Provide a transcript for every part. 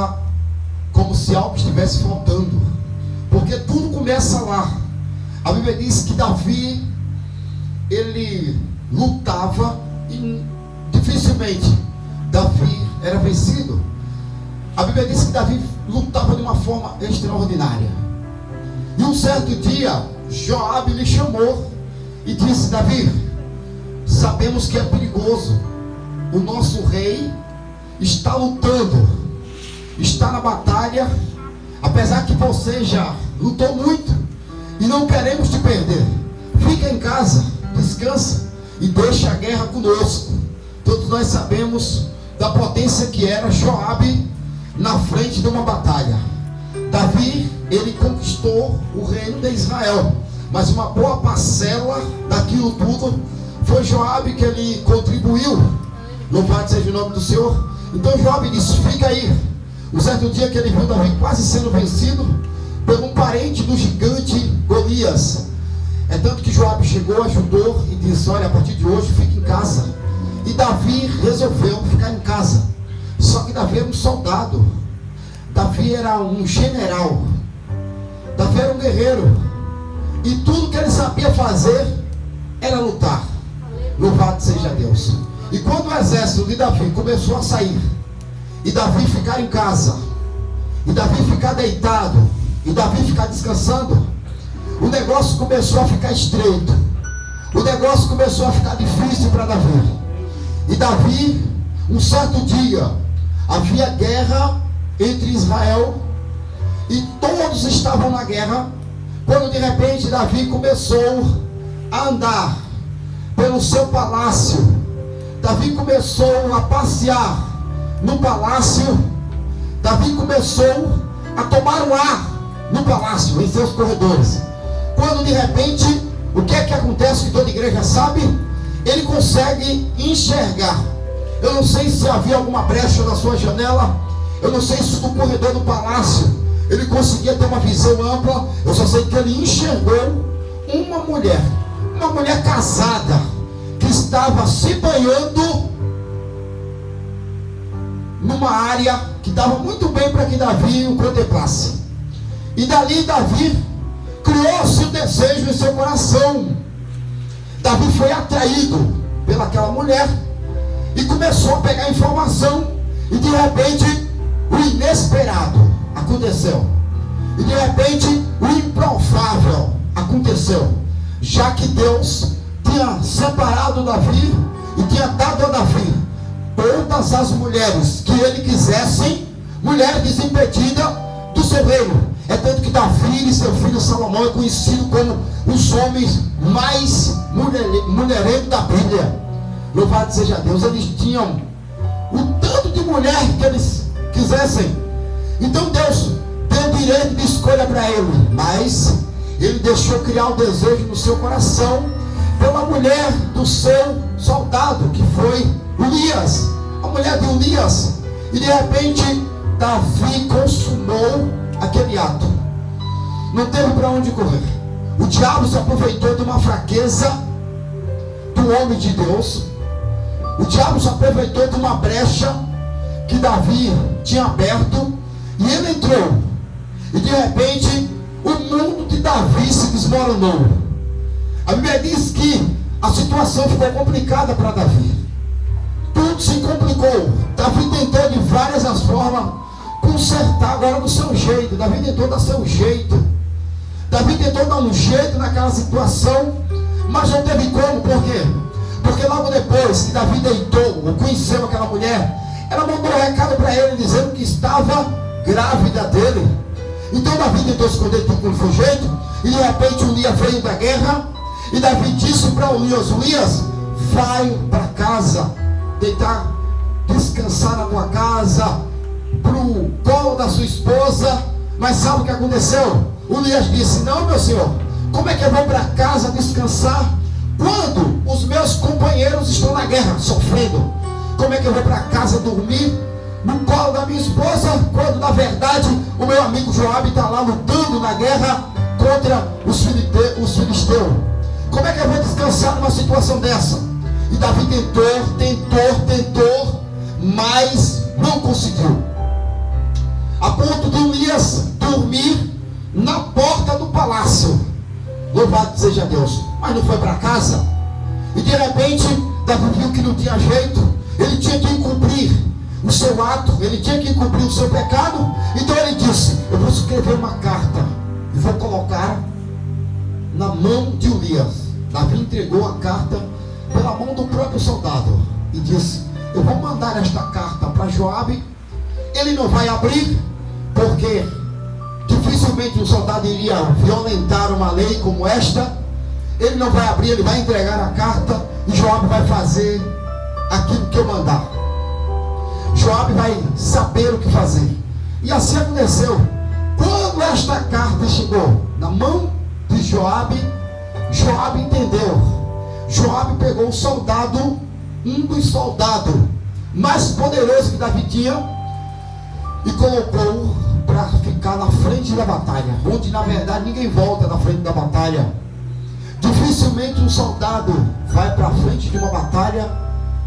estava como se algo estivesse faltando, porque tudo começa lá. A Bíblia diz que Davi, ele lutava e dificilmente Davi era vencido. A Bíblia diz que Davi lutava de uma forma extraordinária. E um certo dia, Joabe lhe chamou e disse: Davi, sabemos que é perigoso, o nosso rei está lutando, está na batalha, apesar que você já lutou muito e não queremos te perder. Fica em casa, descansa e deixa a guerra conosco. Todos nós sabemos da potência que era Joabe na frente de uma batalha. Davi, ele conquistou o reino de Israel, mas uma boa parcela daquilo tudo foi Joabe que ele contribuiu. Louvado seja o nome do Senhor. Então Joabe disse: fica aí. Um certo dia que ele viu Davi quase sendo vencido por um parente do gigante Golias. É tanto que Joabe chegou, ajudou e disse: olha, a partir de hoje fica em casa. E Davi resolveu ficar em casa. Só que Davi era um soldado, Davi era um general, Davi era um guerreiro, e tudo que ele sabia fazer era lutar. Louvado seja Deus. E quando o exército de Davi começou a sair, e Davi ficar em casa, e Davi ficar deitado, e Davi ficar descansando, o negócio começou a ficar estreito, o negócio começou a ficar difícil para Davi. E Davi, um certo dia, havia guerra entre Israel, e todos estavam na guerra, quando de repente Davi começou a andar pelo seu palácio. Davi começou a passear no palácio. Davi começou a tomar um ar no palácio, em seus corredores. Quando de repente, o que é que acontece, que toda igreja sabe? Ele consegue enxergar. Eu não sei se havia alguma brecha na sua janela, eu não sei se no corredor do palácio ele conseguia ter uma visão ampla. Eu só sei que ele enxergou uma mulher casada, que estava se banhando numa área que dava muito bem para que Davi o contemplasse. E dali Davi criou-se o desejo em seu coração. Davi foi atraído pelaquela mulher e começou a pegar informação, e de repente o inesperado aconteceu, e de repente o improvável aconteceu, já que Deus tinha separado Davi e tinha dado a Davi todas as mulheres que ele quisesse, mulher desimpedida do seu reino. É tanto que Davi e seu filho Salomão é conhecido como os homens mais mulherentos da Bíblia. Louvado seja Deus. Eles tinham o tanto de mulher que eles quisessem. Então Deus deu direito de escolha para ele, mas ele deixou criar o desejo no seu coração pela mulher do seu soldado, que foi Urias, a mulher de Urias. E de repente Davi consumou aquele ato. Não teve para onde correr. O diabo se aproveitou de uma fraqueza do homem de Deus. O diabo se aproveitou de uma brecha que Davi tinha aberto, e ele entrou. E de repente o mundo de Davi se desmoronou. A Bíblia diz que a situação ficou complicada para Davi. Tudo se complicou. Davi tentou de várias as formas consertar agora do seu jeito. Davi tentou dar seu jeito. Davi tentou dar um jeito naquela situação, mas não teve como. Por quê? Porque logo depois que Davi deitou, ou conheceu aquela mulher, ela mandou um recado para ele dizendo que estava grávida dele. Então Davi tentou esconder tudo com seu jeito, e de repente um dia veio da guerra, e Davi disse para Urias: Urias, vai para casa, deitar, descansar na tua casa, para o colo da sua esposa. Mas sabe o que aconteceu? Urias disse: não, meu senhor, como é que eu vou para casa descansar quando os meus companheiros estão na guerra sofrendo? Como é que eu vou para casa dormir no colo da minha esposa, quando na verdade o meu amigo Joabe está lá lutando na guerra contra os filisteus? Como é que eu vou descansar numa situação dessa? E Davi tentou, mas não conseguiu. mas não foi para casa. E de repente, Davi viu que não tinha jeito. Ele tinha que cumprir o seu ato, ele tinha que cumprir o seu pecado. Então ele disse: eu vou escrever uma carta e vou colocar na mão de Urias. Davi entregou a carta pela mão do próprio soldado e disse: eu vou mandar esta carta para Joabe. Ele não vai abrir, porque dificilmente um soldado iria violentar uma lei como esta. Ele não vai abrir, ele vai entregar a carta e Joabe vai fazer aquilo que eu mandar. Joabe vai saber o que fazer. E assim aconteceu. Quando esta carta chegou na mão de Joabe, Joabe entendeu. Joabe pegou um soldado, um dos soldados mais poderosos que Davi tinha, e colocou para ficar na frente da batalha, onde na verdade ninguém volta da frente da batalha. Dificilmente um soldado vai para a frente de uma batalha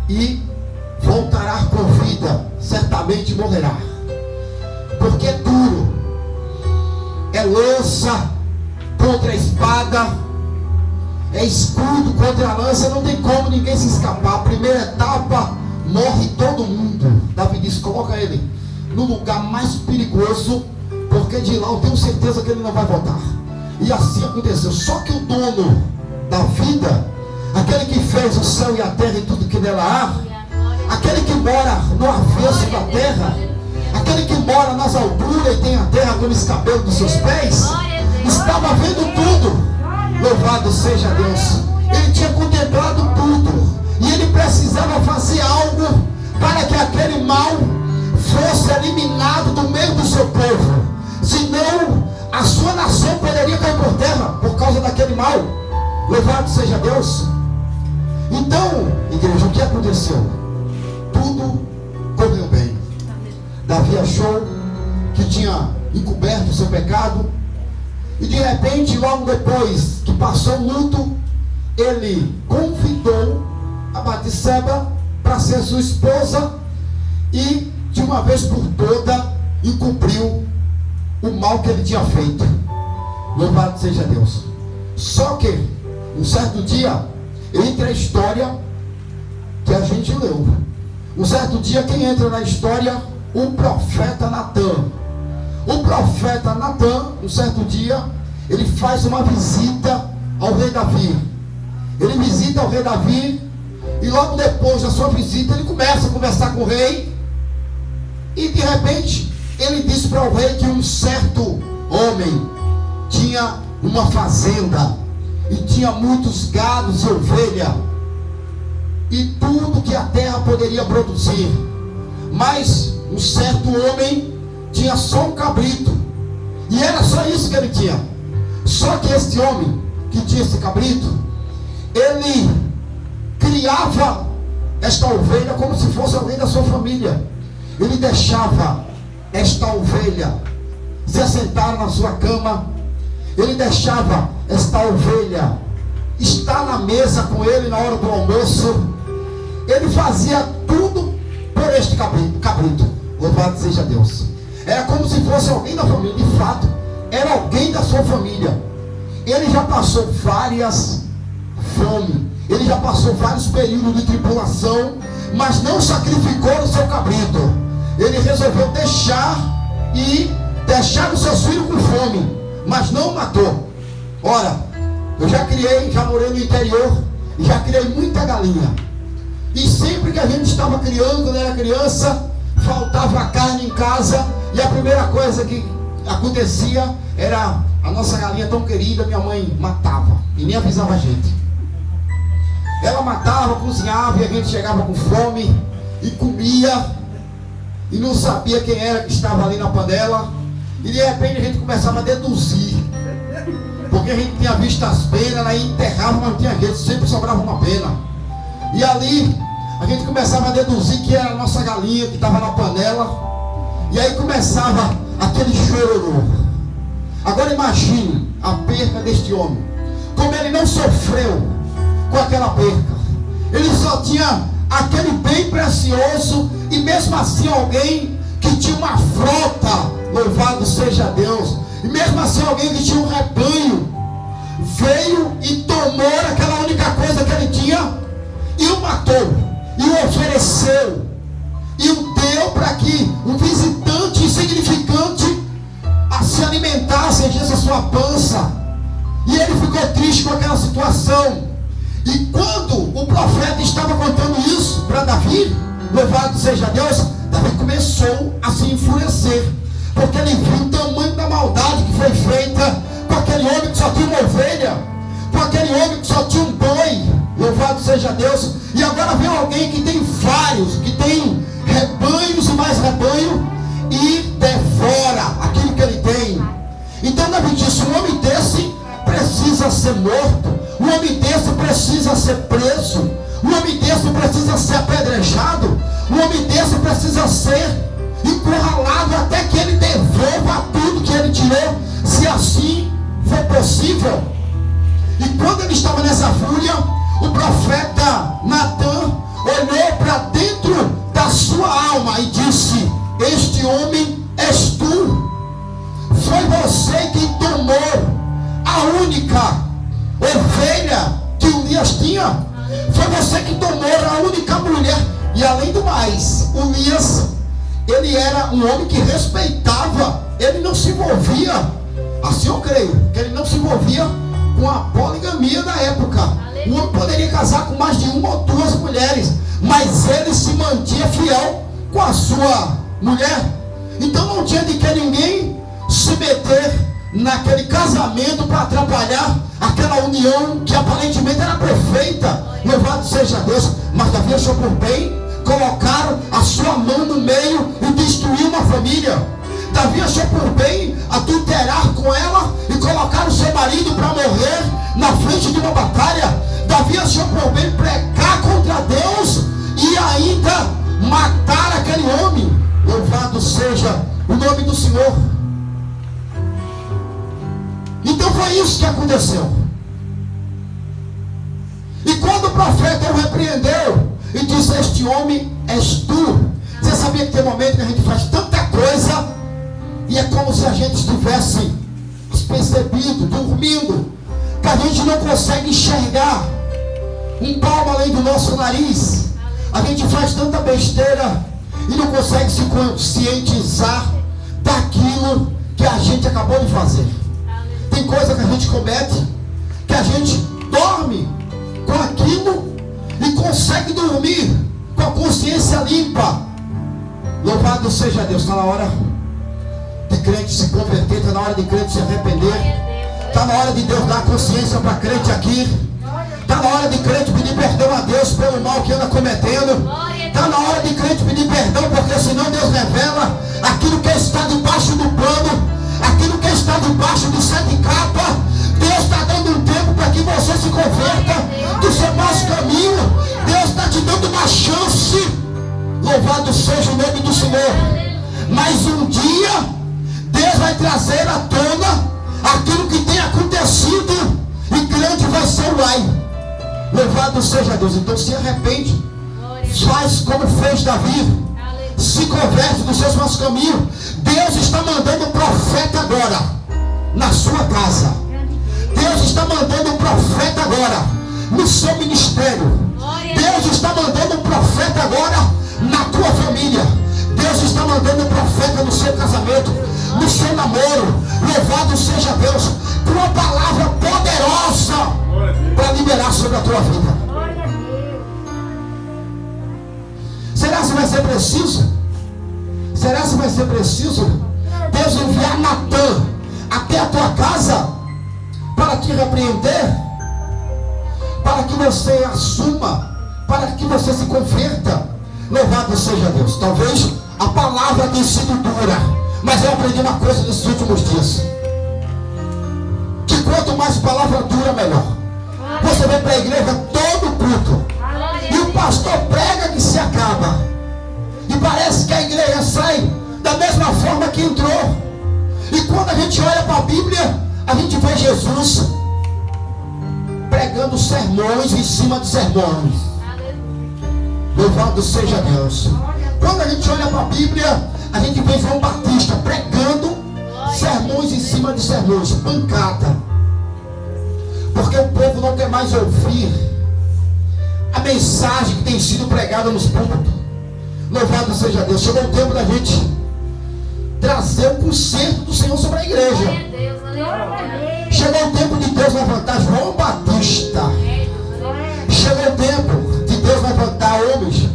e voltará com vida, certamente morrerá, porque é duro, é lança contra a espada, é escudo contra a lança, não tem como ninguém se escapar. A primeira etapa, morre todo mundo. Davi disse: coloca ele no lugar mais perigoso, porque de lá eu tenho certeza que ele não vai voltar. E assim aconteceu. Só que o dono da vida, aquele que fez o céu e a terra e tudo que nela há, aquele que mora no avesso da terra, aquele que mora nas alturas e tem a terra como os cabelos dos seus pés, estava vendo tudo. Louvado seja Deus. Ele tinha contemplado tudo, e ele precisava fazer algo para que aquele mal fosse eliminado do meio do seu povo. Senão a sua nação poderia cair por terra por causa daquele mal. Louvado seja Deus. Então, igreja, o que aconteceu? Tudo correu bem. Davi achou que tinha encoberto o seu pecado, e de repente, logo depois que passou o luto, ele convidou a Batseba para ser sua esposa, e de uma vez por toda encobriu o mal que ele tinha feito. Louvado seja Deus. Só que um certo dia, entra a história que a gente leu. Um certo dia, quem entra na história? O profeta Natan. O profeta Natan, um certo dia, ele faz uma visita ao rei Davi. Ele visita o rei Davi, e logo depois da sua visita, ele começa a conversar com o rei. E de repente, ele disse para o rei que um certo homem tinha uma fazenda, e tinha muitos gados e ovelha, e tudo que a terra poderia produzir. Mas um certo homem tinha só um cabrito, e era só isso que ele tinha. Só que este homem que tinha esse cabrito, ele criava esta ovelha como se fosse alguém da sua família. Ele deixava esta ovelha se assentar na sua cama, ele deixava esta ovelha estar na mesa com ele na hora do almoço. Ele fazia tudo por este cabrito. Louvado seja Deus. Era como se fosse alguém da família. De fato, era alguém da sua família. Ele já passou várias fome, ele já passou vários períodos de tribulação, mas não sacrificou o seu cabrito. Ele resolveu deixar os seus filhos com fome, mas não matou. Ora, eu já morei no interior, e já criei muita galinha. E sempre que a gente estava criando, quando era criança, faltava carne em casa, e a primeira coisa que acontecia era a nossa galinha tão querida, minha mãe matava, e nem avisava a gente. Ela matava, cozinhava, e a gente chegava com fome, e comia, e não sabia quem era que estava ali na panela. E de repente a gente começava a deduzir, porque a gente tinha visto as penas, aí enterrava, mas não tinha jeito, sempre sobrava uma pena. E ali a gente começava a deduzir que era a nossa galinha que estava na panela. E aí começava aquele choro. Agora imagine a perca deste homem, como ele não sofreu com aquela perca. Ele só tinha aquele bem precioso, e mesmo assim alguém que tinha uma frota, louvado seja Deus, e mesmo assim alguém que tinha um rebanho, veio e tomou aquela única coisa que ele tinha e o matou, e o ofereceu, e o deu para que um visitante insignificante se alimentasse, enchesse a sua pança. E ele ficou triste com aquela situação. E quando o profeta estava contando isso para Davi, louvado seja Deus, Davi começou a se enfurecer, porque ele viu o tamanho da maldade que foi feita com aquele homem que só tinha uma ovelha, com aquele homem que só tinha um boi, louvado seja Deus. E agora vem alguém que tem vários, que tem rebanhos e mais rebanho, e devora aquilo que ele tem. Então Davi disse: um homem desse precisa ser morto, um homem desse precisa ser preso, um homem desse precisa ser apedrejado, um homem desse precisa ser encurralado até que ele devolva tudo que ele tirou, se assim for possível. E quando ele estava nessa fúria, o profeta Natan olhou para dentro da sua alma e disse: este homem és tu. Foi você que tomou a única ovelha que Urias tinha. Foi você que tomou a única mulher. E além do mais, Urias, ele era um homem que respeitava, ele não se envolvia, assim eu creio, que ele não se envolvia com a poligamia da época. O homem poderia casar com mais de uma ou duas mulheres, mas ele se mantinha fiel com a sua mulher. Então não tinha de que ninguém se meter naquele casamento para atrapalhar aquela união que aparentemente era perfeita, louvado seja Deus. Mas Davi achou por bem colocar a sua mão no meio e destruir uma família. Davi achou por bem adulterar com ela e colocar o seu marido para morrer na frente de uma batalha. Davi achou por bem pregar contra Deus e ainda matar aquele homem. Louvado seja o nome do Senhor. Então foi isso que aconteceu. E quando o profeta o repreendeu e disse: este homem és tu. Você sabia que tem um momento que a gente faz tanta coisa e é como se a gente estivesse despercebido, dormindo, que a gente não consegue enxergar um palmo além do nosso nariz. A gente faz tanta besteira e não consegue se conscientizar daquilo que a gente acabou de fazer. Tem coisa que a gente comete, que a gente dorme com aquilo e consegue dormir com a consciência limpa. Louvado seja Deus. Está na hora de crente se converter, está na hora de crente se arrepender, está na hora de Deus dar consciência para crente aqui, está na hora de crente pedir perdão a Deus pelo mal que anda cometendo, está na hora de crente pedir perdão, porque senão Deus revela aquilo que está debaixo do pano, aquilo que está debaixo do sete capa. Deus está dando um tempo para que você se converta do seu mau caminho. Deus está te dando uma chance. Louvado seja o nome do Senhor. Mas um dia Deus vai trazer à tona aquilo que tem acontecido, e grande vai ser o ai. Louvado seja Deus. Então se arrepende, faz como fez Davi, se converte dos seus maus caminhos. Deus está mandando um profeta agora na sua casa. Deus está mandando um profeta agora no seu ministério. Deus está mandando um profeta agora na tua família. Deus está mandando um profeta no seu casamento, no seu namoro. Louvado seja Deus, com uma palavra poderosa para liberar sobre a tua vida. Será que vai ser preciso? Será que vai ser preciso Deus enviar Natan até a tua casa para te repreender, para que você assuma, para que você se converta? Louvado seja Deus. Talvez a palavra tenha sido dura, mas eu aprendi uma coisa nesses últimos dias, que quanto mais palavra dura, melhor. Você vem para a igreja todo culto e o pastor prega que se acaba, e parece que a igreja sai da mesma forma que entrou. E quando a gente olha para a Bíblia, a gente vê Jesus pregando sermões em cima de sermões. Louvado seja Deus. Quando a gente olha para a Bíblia, a gente vê João Batista pregando sermões em cima de sermões, pancada. não quer mais ouvir a mensagem que tem sido pregada nos púlpitos. Louvado seja Deus. Chegou o tempo da gente trazer o conserto do Senhor sobre a igreja. Chegou o tempo de Deus levantar João Batista. Chegou o tempo de Deus levantar homens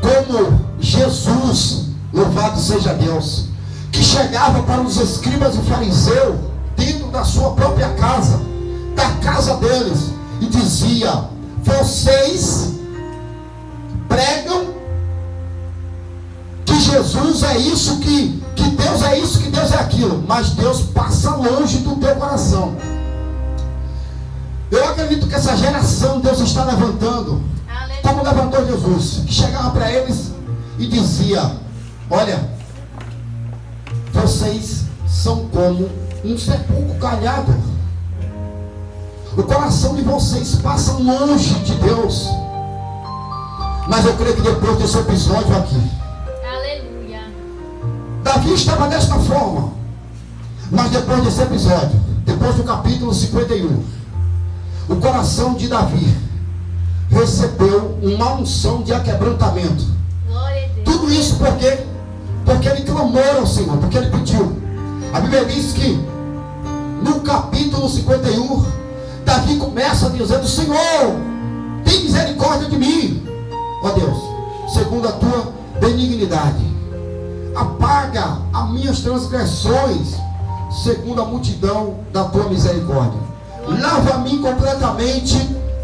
como Jesus. Louvado seja Deus. Que chegava para os escribas e fariseus dentro da sua própria casa, da casa deles, e dizia: vocês pregam que Jesus é isso, que Deus é isso, que Deus é aquilo, mas Deus passa longe do teu coração. Eu acredito que essa geração Deus está levantando, como levantou Jesus, que chegava para eles e dizia: olha, vocês são como um sepulcro calhado. O coração de vocês passa longe de Deus. Mas eu creio que depois desse episódio aqui, aleluia, Davi estava desta forma. Mas depois desse episódio, depois do capítulo 51, o coração de Davi recebeu uma unção de aquebrantamento. glória a Deus. Tudo isso porque ele clamou ao Senhor, porque ele pediu. A Bíblia diz que no capítulo 51, Davi começa dizendo: Senhor, tem misericórdia de mim, ó Deus, segundo a tua benignidade, apaga as minhas transgressões, segundo a multidão da tua misericórdia. Lava-me completamente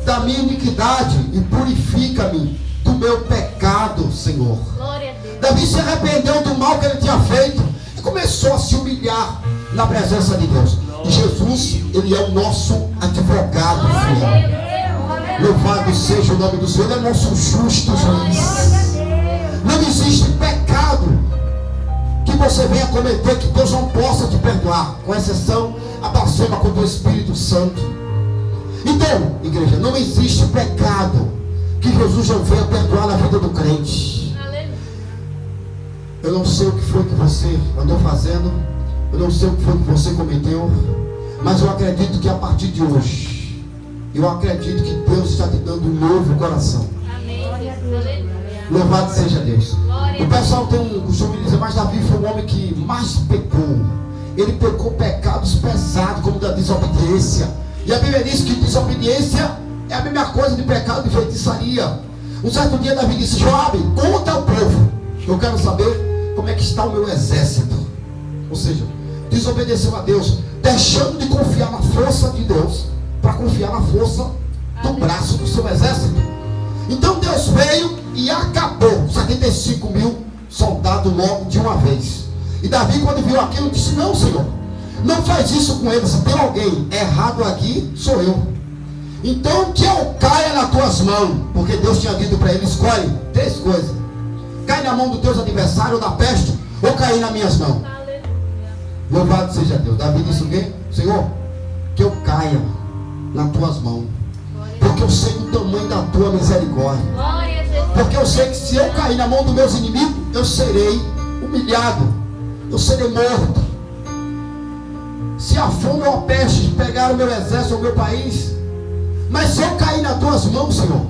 da minha iniquidade e purifica-me do meu pecado, Senhor. Glória a Deus. Davi se arrependeu do mal que ele tinha feito e começou a se humilhar na presença de Deus. E Jesus, ele é o nosso advogado, filho. Louvado seja o nome do Senhor. Ele é nosso justo juiz. Não existe pecado que você venha cometer que Deus não possa te perdoar, com exceção a blasfêmia contra o Espírito Santo. Então, igreja, não existe pecado que Jesus não venha perdoar na vida do crente. Eu não sei o que foi que você andou fazendo, eu não sei o que foi que você cometeu, mas eu acredito que a partir de hoje, eu acredito que Deus está te dando um novo coração. Amém. Aleluia. Louvado seja Deus. Glória O pessoal tem um costume de dizer: mas Davi foi o homem que mais pecou. Ele pecou pecados pesados, como da desobediência. E a Bíblia diz que desobediência é a mesma coisa de pecado de feitiçaria. Um certo dia Davi disse: Joabe, conta ao povo, eu quero saber como é que está o meu exército. Ou seja, desobedeceu a Deus, deixando de confiar na força de Deus para confiar na força do braço do seu exército. Então Deus veio e acabou 75 mil soldados logo de uma vez. E Davi, quando viu aquilo, disse: não, Senhor, não faz isso com eles. Se tem alguém errado aqui, sou eu. Então que eu caia nas tuas mãos. Porque Deus tinha dito para ele: escolhe 3 coisas: cai na mão do teu adversário ou da peste, ou cair nas minhas mãos. Aleluia. Louvado seja Deus. Davi disse o quê? Senhor, que eu caia nas tuas mãos, porque eu sei o tamanho da tua misericórdia. Glória a Deus. Porque eu sei que se eu cair na mão dos meus inimigos, eu serei humilhado, eu serei morto. Se a fome ou a peste pegar o meu exército ou o meu país, mas se eu cair nas tuas mãos, Senhor,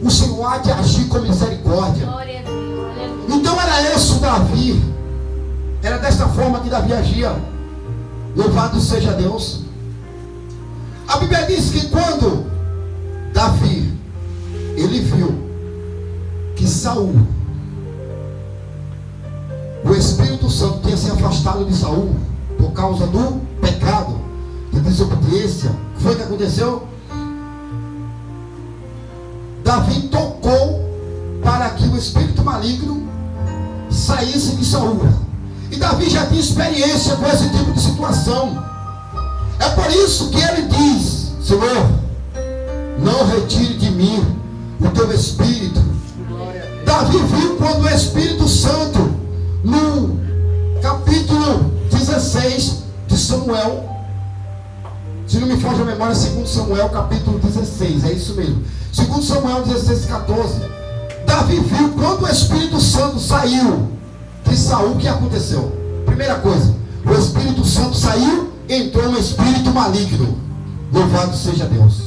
o Senhor há de agir com misericórdia. Glória a Deus. Aleluia. Então era esse o Davi. Era desta forma que Davi agia. Louvado seja Deus. A Bíblia diz que quando Davi, ele viu que Saul, o Espírito Santo tinha se afastado de Saul por causa do pecado, de desobediência, o que foi que aconteceu? Davi tocou para que o espírito maligno saísse de Saul. E Davi já tinha experiência com esse tipo de situação. É por isso que ele diz: Senhor, não retire de mim o teu espírito. Davi viu quando o Espírito Santo, no capítulo 16 de Samuel, se não me foge a memória, 2 Samuel capítulo 16, é isso mesmo, 2 Samuel 16, 14. Davi viu quando o Espírito Santo saiu de Saul, o que aconteceu? Primeira coisa, o Espírito Santo saiu, entrou um espírito maligno. Louvado seja Deus.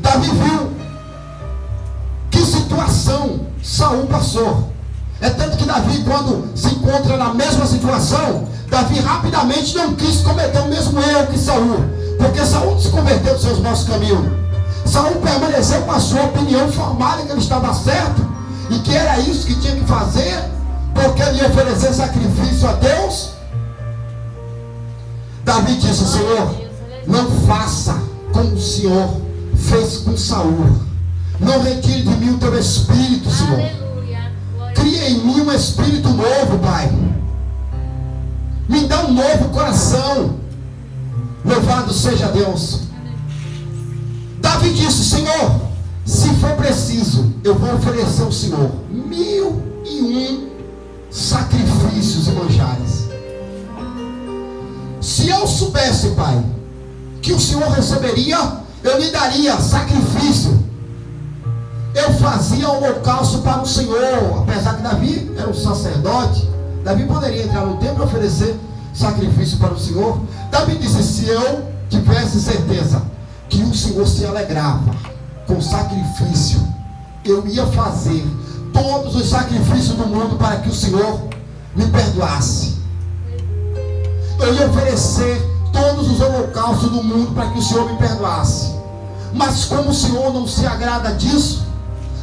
Davi viu que situação Saul passou. É tanto que Davi, quando se encontra na mesma situação, Davi rapidamente não quis cometer o mesmo erro que Saul, porque Saul se converteu dos seus maus caminhos. Saul permaneceu com a sua opinião formada que ele estava certo e que era isso que tinha que fazer, porque ele ia oferecer sacrifício a Deus. Davi disse: Senhor, não faça como o Senhor fez com Saul. Não retire de mim o teu espírito, Senhor. Aleluia. Cria em mim um espírito novo, Pai. Me dá um novo coração. Louvado seja Deus. Davi disse: Senhor, se for preciso, eu vou oferecer ao Senhor 1001 sacrifícios e manjares. Se eu soubesse, Pai, que o Senhor receberia, eu lhe daria sacrifício. Eu fazia holocausto para o Senhor. Apesar que Davi era um sacerdote, Davi poderia entrar no templo e oferecer sacrifício para o Senhor. Davi disse: se eu tivesse certeza que o Senhor se alegrava com sacrifício, eu ia fazer todos os sacrifícios do mundo para que o Senhor me perdoasse. Eu ia oferecer todos os holocaustos do mundo para que o Senhor me perdoasse. Mas como o Senhor não se agrada disso,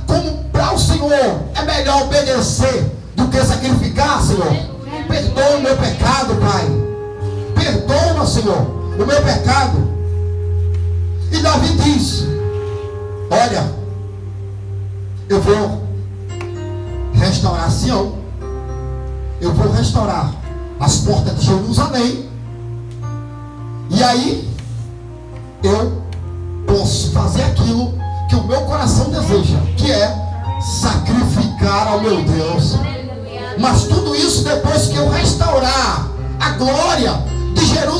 como para o Senhor é melhor obedecer do que sacrificar, Senhor, perdoa o meu pecado, Pai. Perdoa, Senhor, o meu pecado. E Davi diz: olha, eu vou restaurar Sião, eu vou restaurar as portas de Jerusalém, e aí eu posso fazer aquilo que o meu coração deseja, que é sacrificar ao meu Deus. Mas tudo isso depois que eu restaurar a glória de Jerusalém.